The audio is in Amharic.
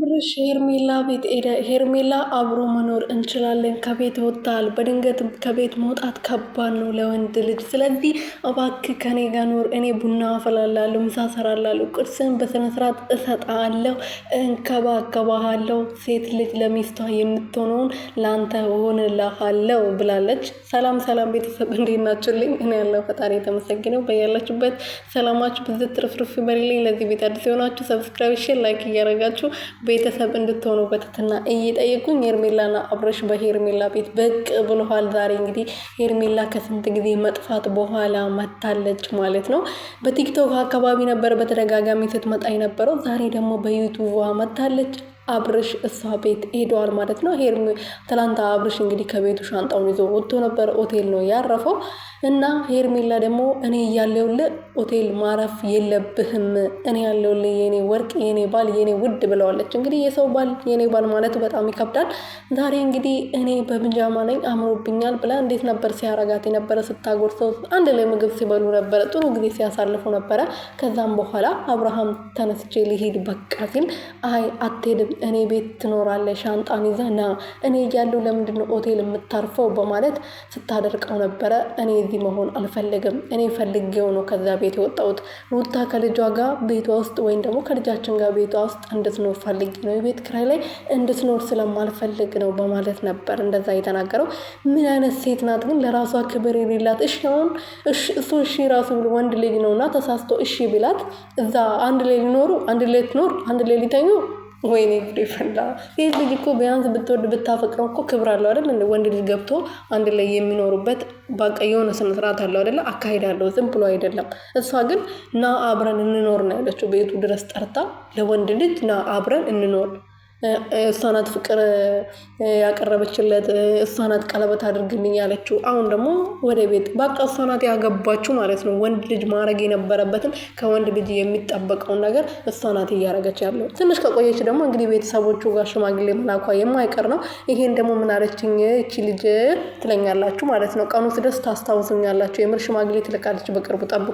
አብርሽ ሄርሜላ ቤት ሄደ። ሄርሜላ አብሮ መኖር እንችላለን፣ ከቤት ወጥታል። በድንገት ከቤት መውጣት ከባድ ነው ለወንድ ልጅ። ስለዚህ እባክህ ከኔ ጋር ኖር። እኔ ቡና አፈላላለሁ፣ ምሳ ሰራላለሁ፣ ቁርስን በስነስርዓት እሰጣለሁ፣ እንከባከባሃለሁ። ሴት ልጅ ለሚስቷ የምትሆነውን ለአንተ ሆንልሃለሁ ብላለች። ሰላም ሰላም ቤተሰብ እንዴት ናችሁልኝ? እኔ ያለው ፈጣሪ የተመሰገነው። በያላችሁበት ሰላማችሁ ብዝት ትርፍርፍ ይበልልኝ። ለዚህ ቤት አዲስ የሆናችሁ ሰብስክራይብ፣ ሼር፣ ላይክ እያደረጋችሁ ቤተሰብ እንድትሆኑ በትህትና እየጠየቁኝ ሄርሜላና አብርሽ በሄርሜላ ቤት ብቅ ብለዋል። ዛሬ እንግዲህ ሄርሜላ ከስንት ጊዜ መጥፋት በኋላ መታለች ማለት ነው። በቲክቶክ አካባቢ ነበር በተደጋጋሚ ስትመጣ የነበረው። ዛሬ ደግሞ በዩቱብ መታለች። አብርሽ እሷ ቤት ሄደዋል ማለት ነው። ትላንት አብርሽ እንግዲህ ከቤቱ ሻንጣውን ይዞ ወጥቶ ነበር። ሆቴል ነው ያረፈው እና ሄርሜላ ደግሞ እኔ እያለሁልህ ሆቴል ማረፍ የለብህም፣ እኔ ያለሁልህ የኔ ወርቅ፣ የኔ ባል፣ የኔ ውድ ብለዋለች። እንግዲህ የሰው ባል የኔ ባል ማለት በጣም ይከብዳል። ዛሬ እንግዲህ እኔ በብንጃማ ነኝ አምሮብኛል ብላ እንዴት ነበር ሲያረጋት የነበረ፣ ስታጎርሰው አንድ ላይ ምግብ ሲበሉ ነበረ፣ ጥሩ ጊዜ ሲያሳልፉ ነበረ። ከዛም በኋላ አብርሃም ተነስቼ ሊሄድ በቃ ሲል አይ አትሄድም፣ እኔ ቤት ትኖራለህ፣ ሻንጣን ይዘህ ና፣ እኔ እያለሁ ለምንድን ነው ሆቴል የምታርፈው በማለት ስታደርቀው ነበረ። እኔ እዚህ መሆን አልፈልግም፣ እኔ ፈልጌው ነው ከዛ ቤት የወጣሁት። ሩታ ከልጇ ጋር ቤቷ ውስጥ ወይም ደግሞ ከልጃችን ጋር ቤቷ ውስጥ እንድትኖር ፈልጌ ነው፣ የቤት ኪራይ ላይ እንድትኖር ስለማልፈልግ ነው በማለት ነበር እንደዛ የተናገረው። ምን አይነት ሴት ናት ግን ለራሷ ክብር የሌላት። እሺ አሁን እሱ እሺ ራሱ ብሎ ወንድ ልጅ ነውና ተሳስቶ እሺ ቢላት እዛ አንድ ላይ ሊኖሩ፣ አንድ ላይ ትኖር፣ አንድ ላይ ሊተኙ። ወይኔ ጉዴ ፈላ። ሴት ልጅ እኮ ቢያንስ ብትወድ ብታፈቅረው እኮ ክብር አለው አይደል? ወንድ ልጅ ገብቶ አንድ ላይ የሚኖሩበት በቃ የሆነ ስነ ስርዓት አለው አይደለ? አካሄድ አለው፣ ዝም ብሎ አይደለም። እሷ ግን ና አብረን እንኖር ነው ያለችው። ቤቱ ድረስ ጠርታ ለወንድ ልጅ ና አብረን እንኖር። እሷ ናት ፍቅር ያቀረበችለት፣ እሷ ናት ቀለበት አድርግልኝ ያለችው። አሁን ደግሞ ወደ ቤት በቃ እሷ ናት ያገባችው ማለት ነው። ወንድ ልጅ ማድረግ የነበረበትን ከወንድ ልጅ የሚጠበቀውን ነገር እሷ ናት እያደረገች ያለው። ትንሽ ከቆየች ደግሞ እንግዲህ ቤተሰቦቹ ጋር ሽማግሌ መላኳ የማይቀር ነው። ይሄን ደግሞ ምን አለችኝ እቺ ልጅ ትለኛላችሁ ማለት ነው። ቀኑ ስደርስ ታስታውሱኛላችሁ። የምር ሽማግሌ ትልቃለች በቅርቡ ጠብቁ።